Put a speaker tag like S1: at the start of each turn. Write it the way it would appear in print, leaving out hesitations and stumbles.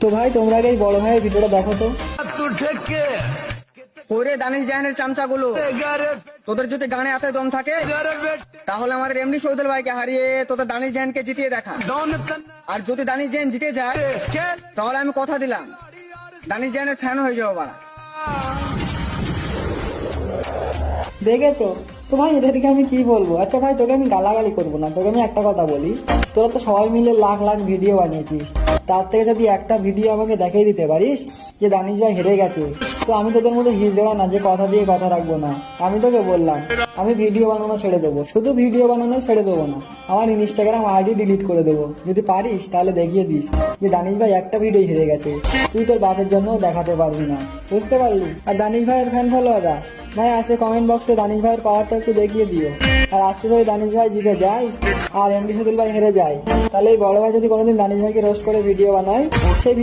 S1: তো ভাই তোমরা আগে এই বড় ভাইয়ের ভিডিওটা দেখো তো।
S2: ওরে দানিশ জাহানের চামচাগুলো, তোদের যদি গানে এত দম থাকে তাহলে আমাদের এমনি শহীদুল ভাইকে হারিয়ে তোদের দানিশ জাহানকে জিতিয়ে দেখা। আর যদি দানিশ জাহান জিতে যায় তাহলে আমি কথা দিলাম দানিশ জাহানের ফ্যান হয়ে যাবো বাড়া।
S1: দেখে তো ভাই এদেরকে আমি কি বলবো। আচ্ছা ভাই তোকে আমি গালাগালি করবো না, তোকে আমি একটা কথা বলি, তোরা তো সবাই মিলে লাখ লাখ ভিডিও বানিয়েছিস, তার থেকে যদি একটা ভিডিও আমাকে দেখিয়ে দিতে পারিস যে দানিশ ভাই হেরে গেছে, তো আমি তোদের মধ্যে হিজড়া না যে কথা দিয়ে কথা রাখবো না। আমি তোকে বললাম আমি ভিডিও বানানো ছেড়ে দেবো, শুধু ভিডিও বানানো ছেড়ে দেবো না, আমার ইনস্টাগ্রাম আইডি ডিলিট করে দেবো। যদি পারিস তাহলে দেখিয়ে দিস যে দানিশ ভাই একটা ভিডিও হেরে গেছে, তুই তোর বাপের জন্য দেখাতে পারবি না, বুঝতে পারলি? আর দানিশ ভাইয়ের ফ্যান ফলোয়াররা ভাই আসে কমেন্ট বক্সে দানিশ ভাইয়ের পাওয়ারটা একটু দেখিয়ে দিও। আর আজকে যদি দানিশ ভাই জিতে যায় আর এমডি শহীদুল ভাই হেরে যায়, তাহলে এই বড় ভাই যদি কোনোদিন দানিশ ভাইকে রোস্ট করে ভিডিও বানায়, সেই